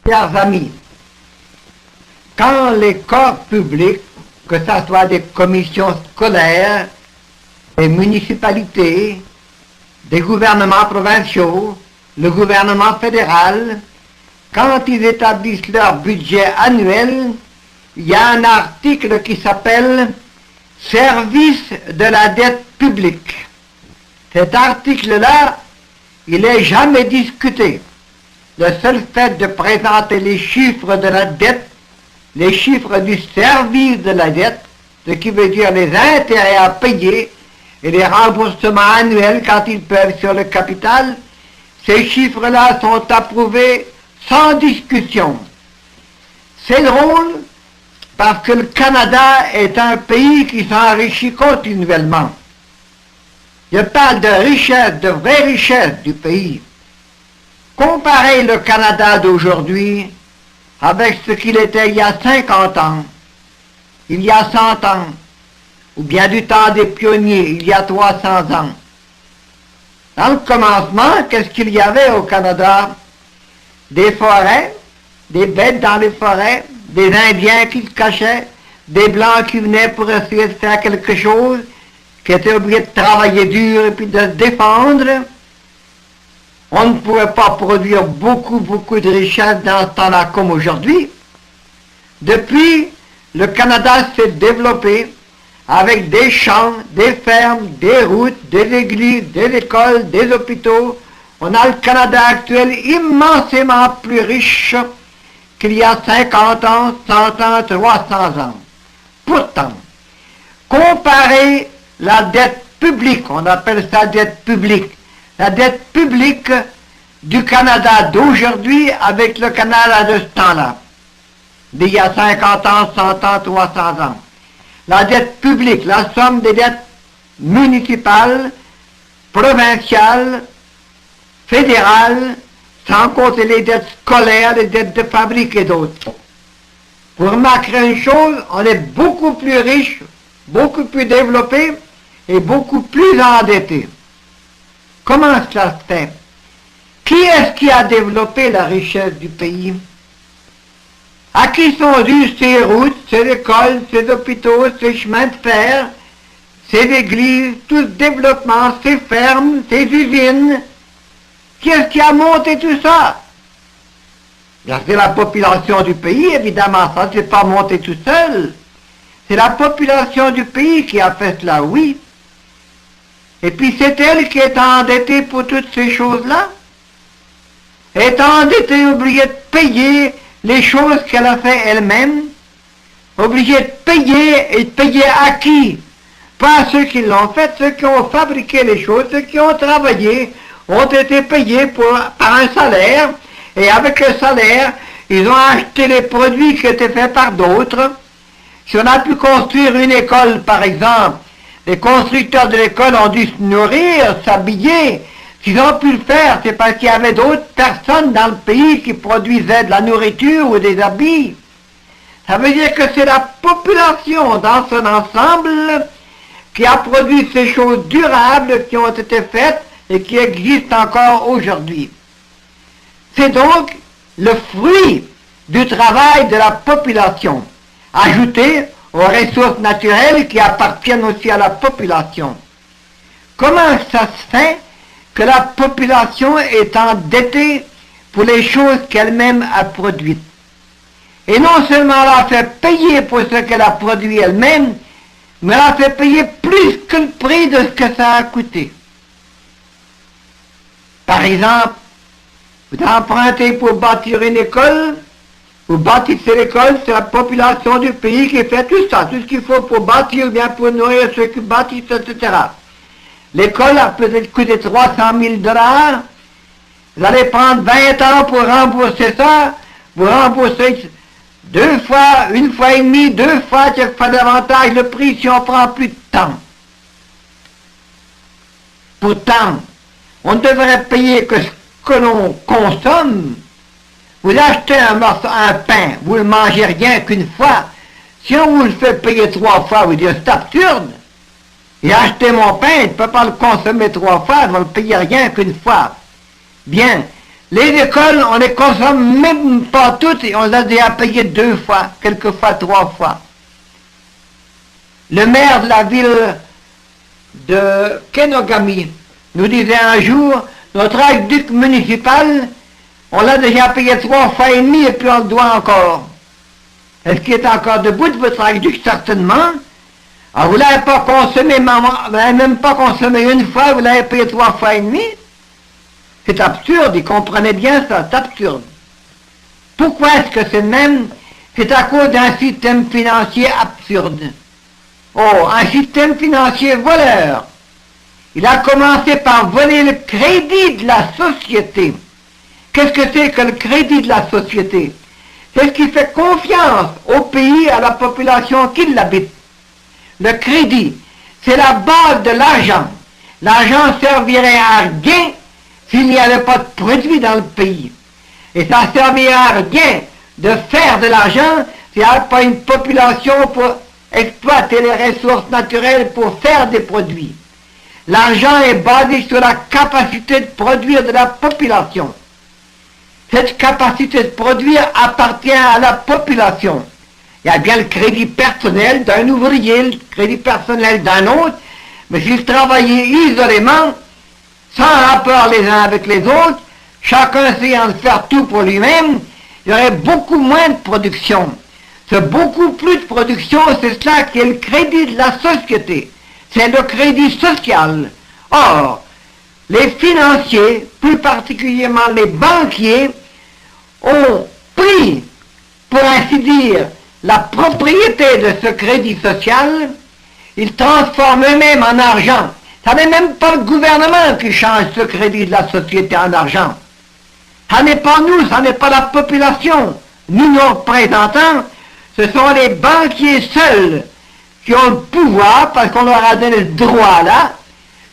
Chers amis, quand les corps publics, que ce soit des commissions scolaires, des municipalités, des gouvernements provinciaux, le gouvernement fédéral, quand ils établissent leur budget annuel, il y a un article qui s'appelle « Service de la dette publique ». Cet article-là, il n'est jamais discuté. Le seul fait de présenter les chiffres de la dette, les chiffres du service de la dette, ce qui veut dire les intérêts à payer et les remboursements annuels quand ils peuvent sur le capital, ces chiffres-là sont approuvés sans discussion. C'est drôle parce que le Canada est un pays qui s'enrichit continuellement. Je parle de richesse, de vraie richesse du pays. Comparez le Canada d'aujourd'hui avec ce qu'il était il y a 50 ans, il y a 100 ans, ou bien du temps des pionniers, il y a 300 ans. Dans le commencement, qu'est-ce qu'il y avait au Canada? Des forêts, des bêtes dans les forêts, des Indiens qui se cachaient, des Blancs qui venaient pour essayer de faire quelque chose, qui étaient obligés de travailler dur et puis de se défendre. On ne pouvait pas produire beaucoup de richesses dans ce temps-là comme aujourd'hui. Depuis, le Canada s'est développé avec des champs, des fermes, des routes, des églises, des écoles, des hôpitaux. On a le Canada actuel immensément plus riche qu'il y a 50 ans, 100 ans, 300 ans. Pourtant, comparez la dette publique, on appelle ça dette publique, la dette publique du Canada d'aujourd'hui avec le Canada de ce temps-là, d'il y a 50 ans, 100 ans, 300 ans. La dette publique, la somme des dettes municipales, provinciales, fédérales, sans compter les dettes scolaires, les dettes de fabrique et d'autres. Vous remarquerez une chose, on est beaucoup plus riche, beaucoup plus développé et beaucoup plus endetté. Comment cela se fait? Qui est-ce qui a développé la richesse du pays? À qui sont dues ces routes, ces écoles, ces hôpitaux, ces chemins de fer, ces églises, tout ce développement, ces fermes, ces usines? Qui est-ce qui a monté tout ça? C'est la population du pays, évidemment, ça ne s'est pas monté tout seul. C'est la population du pays qui a fait cela, oui. Et puis c'est elle qui est endettée pour toutes ces choses-là. Elle est endettée, obligée de payer les choses qu'elle a fait elle-même, obligée de payer, et de payer à qui? Pas à ceux qui l'ont fait, ceux qui ont fabriqué les choses, ceux qui ont travaillé, ont été payés par un salaire, et avec le salaire, ils ont acheté les produits qui étaient faits par d'autres. Si on a pu construire une école, par exemple, les constructeurs de l'école ont dû se nourrir, s'habiller. S'ils ont pu le faire, c'est parce qu'il y avait d'autres personnes dans le pays qui produisaient de la nourriture ou des habits. Ça veut dire que c'est la population dans son ensemble qui a produit ces choses durables qui ont été faites et qui existent encore aujourd'hui. C'est donc le fruit du travail de la population, ajouté aux ressources naturelles qui appartiennent aussi à la population. Comment ça se fait que la population est endettée pour les choses qu'elle-même a produites? Et non seulement elle a fait payer pour ce qu'elle a produit elle-même, mais elle a fait payer plus que le prix de ce que ça a coûté. Par exemple, vous empruntez pour bâtir une école, vous bâtissez l'école, c'est la population du pays qui fait tout ça, tout ce qu'il faut pour bâtir, bien pour nourrir ceux qui bâtissent, etc. L'école a peut-être coûté 300 000 $. Vous allez prendre 20 ans pour rembourser ça, vous remboursez deux fois, une fois et demie, deux fois, quelquefois davantage le prix si on prend plus de temps. Pourtant, on devrait payer que ce que l'on consomme. Vous achetez un pain, vous ne le mangez rien qu'une fois. Si on vous le fait payer 3 fois, vous dites c'est absurde. Et acheter mon pain, il ne peut pas le consommer 3 fois, je ne vais le payer rien qu'une fois. Bien, Les écoles, on les consomme même pas toutes et on les a déjà payées 2 fois, quelquefois 3 fois. Le maire de la ville de Kenogami nous disait un jour, notre aqueduc municipal, on l'a déjà payé 3 fois et demi et puis on le doit encore. Est-ce qu'il est encore debout de votre aqueduc? Certainement. Alors vous ne l'avez pas consommé, maman, vous n'avez même pas consommé une fois, vous l'avez payé 3 fois et demi. C'est absurde, ils comprenaient bien ça, c'est absurde. Pourquoi est-ce que c'est même? C'est à cause d'un système financier absurde. Oh, un système financier voleur. Il a commencé par voler le crédit de la société. Qu'est-ce que c'est que le crédit de la société? C'est ce qui fait confiance au pays, à la population qui l'habite. Le crédit, c'est la base de l'argent. L'argent servirait à rien s'il n'y avait pas de produit dans le pays. Et ça servirait à rien de faire de l'argent s'il n'y avait pas une population pour exploiter les ressources naturelles pour faire des produits. L'argent est basé sur la capacité de produire de la population. Cette capacité de produire appartient à la population. Il y a bien le crédit personnel d'un ouvrier, le crédit personnel d'un autre, mais s'ils travaillaient isolément, sans rapport les uns avec les autres, chacun essayant de faire tout pour lui-même, il y aurait beaucoup moins de production. Ce beaucoup plus de production, c'est cela qui est le crédit de la société. C'est le crédit social. Or, les financiers, plus particulièrement les banquiers, ont pris, pour ainsi dire, la propriété de ce crédit social, ils transforment eux-mêmes en argent. Ça n'est même pas le gouvernement qui change ce crédit de la société en argent. Ça n'est pas nous, ça n'est pas la population. Nous, nos représentants, ce sont les banquiers seuls qui ont le pouvoir, parce qu'on leur a donné le droit là,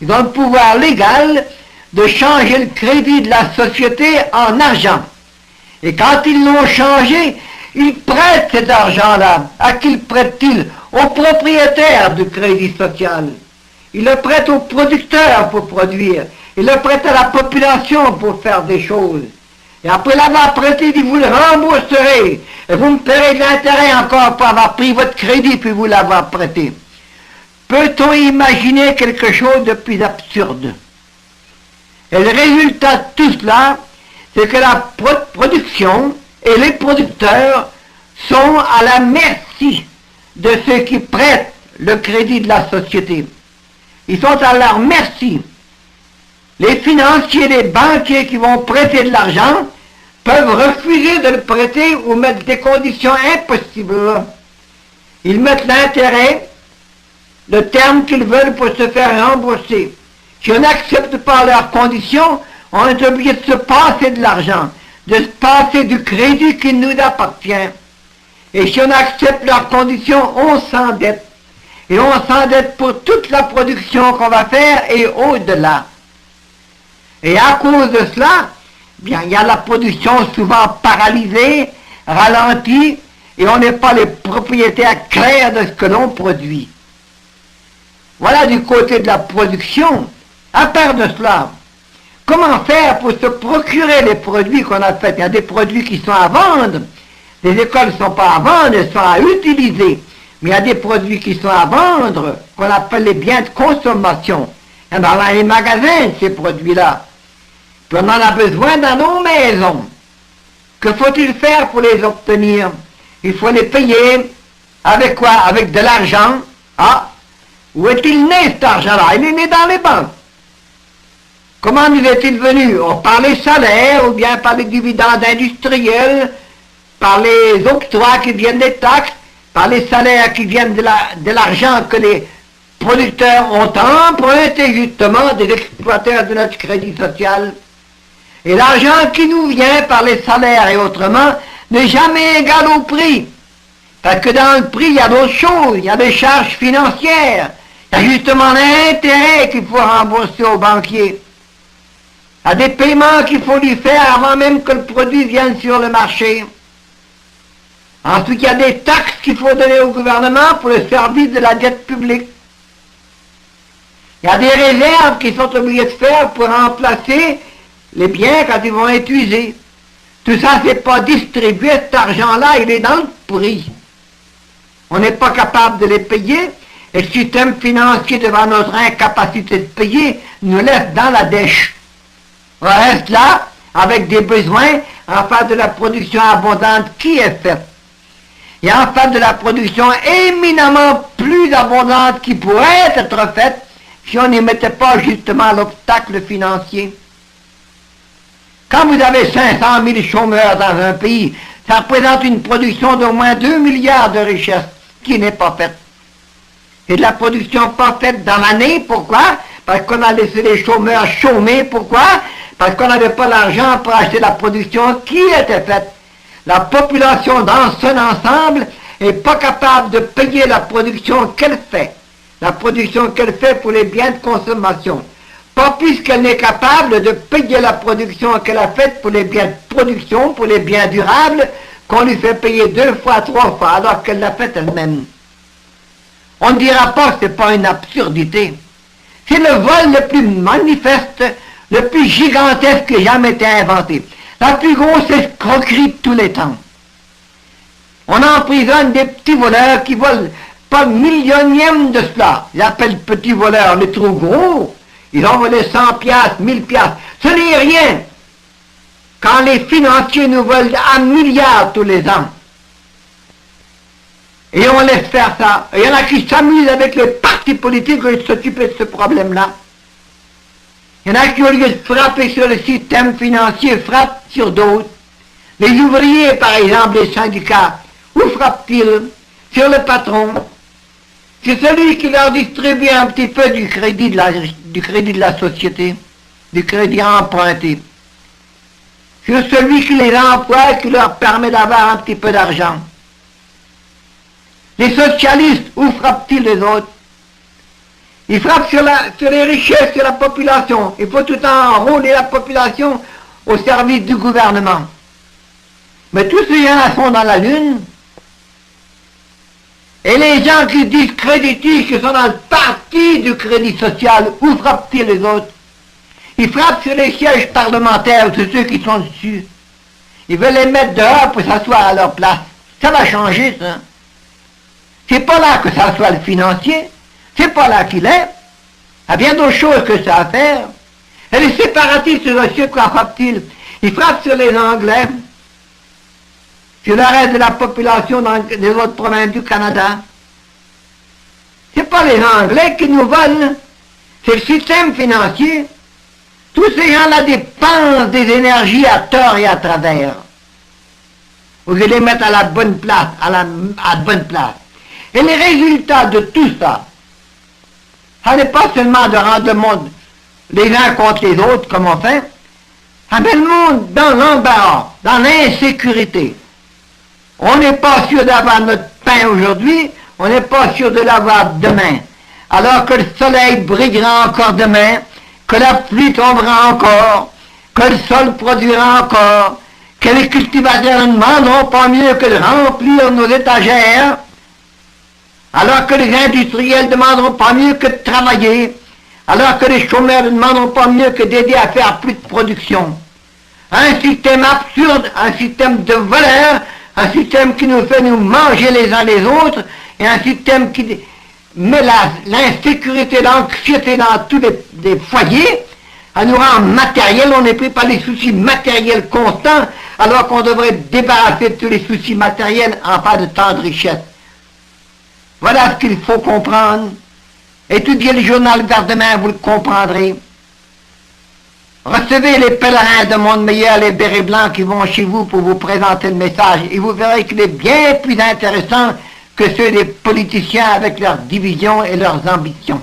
ils ont le pouvoir légal de changer le crédit de la société en argent. Et quand ils l'ont changé, ils prêtent cet argent-là. À qui le prêtent-ils? Aux propriétaires du crédit social. Ils le prêtent aux producteurs pour produire. Ils le prêtent à la population pour faire des choses. Et après l'avoir prêté, ils disent, vous le rembourserez. Et vous me paierez de l'intérêt encore pour avoir pris votre crédit puis vous l'avoir prêté. Peut-on imaginer quelque chose de plus absurde? Et le résultat de tout cela, c'est que la production et les producteurs sont à la merci de ceux qui prêtent le crédit de la société. Ils sont à leur merci. Les financiers, les banquiers qui vont prêter de l'argent peuvent refuser de le prêter ou mettre des conditions impossibles. Ils mettent l'intérêt, le terme qu'ils veulent pour se faire rembourser. Si on n'accepte pas leurs conditions, on est obligé de se passer de l'argent, de se passer du crédit qui nous appartient. Et si on accepte leurs conditions, on s'endette. Et on s'endette pour toute la production qu'on va faire et au-delà. Et à cause de cela, bien, il y a la production souvent paralysée, ralentie, et on n'est pas les propriétaires clairs de ce que l'on produit. Voilà du côté de la production. À part de cela, comment faire pour se procurer les produits qu'on a faits? Il y a des produits qui sont à vendre. Les écoles ne sont pas à vendre, elles sont à utiliser. Mais il y a des produits qui sont à vendre, qu'on appelle les biens de consommation. Il y en a dans les magasins, ces produits-là. Puis on en a besoin dans nos maisons. Que faut-il faire pour les obtenir? Il faut les payer. Avec quoi? Avec de l'argent. Ah, où est-il né cet argent-là? Il est né dans les banques. Comment nous est-il venu? Par les salaires, ou bien par les dividendes industriels, par les octrois qui viennent des taxes, par les salaires qui viennent de l'argent que les producteurs ont emprunté justement des exploiteurs de notre crédit social. Et l'argent qui nous vient par les salaires et autrement n'est jamais égal au prix. Parce que dans le prix, il y a d'autres choses, il y a des charges financières, il y a justement l'intérêt qu'il faut rembourser aux banquiers. Il y a des paiements qu'il faut lui faire avant même que le produit vienne sur le marché. Ensuite, il y a des taxes qu'il faut donner au gouvernement pour le service de la dette publique. Il y a des réserves qui sont obligées de faire pour remplacer les biens quand ils vont être usés. Tout ça, c'est pas distribué, cet argent-là, il est dans le pourri. On n'est pas capable de les payer, et le système financier, devant notre incapacité de payer, nous laisse dans la dèche. On reste là, avec des besoins, en face de la production abondante qui est faite. Et en face de la production éminemment plus abondante qui pourrait être faite, si on n'y mettait pas justement l'obstacle financier. Quand vous avez 500 000 chômeurs dans un pays, ça représente une production d'au moins 2 milliards de richesses qui n'est pas faite. Et de la production pas faite dans l'année, pourquoi? Parce qu'on a laissé les chômeurs chômer, pourquoi? Parce qu'on n'avait pas l'argent pour acheter la production qui était faite. La population dans son ensemble n'est pas capable de payer la production qu'elle fait. La production qu'elle fait pour les biens de consommation. Pas puisqu'elle n'est capable de payer la production qu'elle a faite pour les biens de production, pour les biens durables, qu'on lui fait payer 2 fois, 3 fois, alors qu'elle l'a faite elle-même. On ne dira pas que ce n'est pas une absurdité. C'est le vol le plus manifeste, le plus gigantesque qui ait jamais été inventé. La plus grosse escroquerie de tous les temps. On emprisonne des petits voleurs qui volent pas le millionième de cela. Ils appellent petits voleurs les trop gros. Ils ont volé 100 piastres, 1000 piastres. Ce n'est rien. Quand les financiers nous volent à milliards tous les ans. Et on laisse faire ça. Et il y en a qui s'amusent avec les partis politiques et s'occuper de ce problème-là. Il y en a qui, au lieu de frapper sur le système financier, frappent sur d'autres. Les ouvriers, par exemple, les syndicats, où frappent-ils? Sur le patron. C'est celui qui leur distribue un petit peu du crédit de la société, du crédit emprunté. C'est celui qui les emploie et qui leur permet d'avoir un petit peu d'argent. Les socialistes, où frappent-ils les autres? Ils frappent sur les richesses, sur la population. Il faut tout le temps enrôler la population au service du gouvernement. Mais tous ces gens sont dans la lune. Et les gens qui disent créditistes, qui sont dans le parti du crédit social, où frappent-ils les autres? Ils frappent sur les sièges parlementaires, sur ceux qui sont dessus. Ils veulent les mettre dehors pour s'asseoir à leur place. Ça va changer, ça. C'est pas là que ça soit le financier. C'est pas là qu'il est. Il y a bien d'autres choses que ça à faire. Et les séparatistes, monsieur, quoi frappent-ils? Ils frappent sur les Anglais, sur le reste de la population dans les autres provinces du Canada. C'est pas les Anglais qui nous volent, c'est le système financier. Tous ces gens-là dépensent des énergies à tort et à travers. Au lieu de les mettre à la bonne place, à la bonne place. Et les résultats de tout ça, ça n'est pas seulement de rendre le monde les uns contre les autres, comme on fait, ça met le monde dans l'embarras, dans l'insécurité. On n'est pas sûr d'avoir notre pain aujourd'hui, on n'est pas sûr de l'avoir demain. Alors que le soleil brillera encore demain, que la pluie tombera encore, que le sol produira encore, que les cultivateurs ne demanderont pas mieux que de remplir nos étagères, alors que les industriels ne demanderont pas mieux que de travailler, alors que les chômeurs ne demanderont pas mieux que d'aider à faire plus de production. Un système absurde, un système de voleurs, un système qui nous fait nous manger les uns les autres, et un système qui met l'insécurité, l'anxiété dans tous les foyers, à nous rendre matériel, on est pris par les soucis matériels constants, alors qu'on devrait débarrasser de tous les soucis matériels en pas de tant de richesse. Voilà ce qu'il faut comprendre. Étudiez le journal vers demain, vous le comprendrez. Recevez les pèlerins de Monde Meilleur, les bérets blancs qui vont chez vous pour vous présenter le message, et vous verrez qu'il est bien plus intéressant que ceux des politiciens avec leurs divisions et leurs ambitions.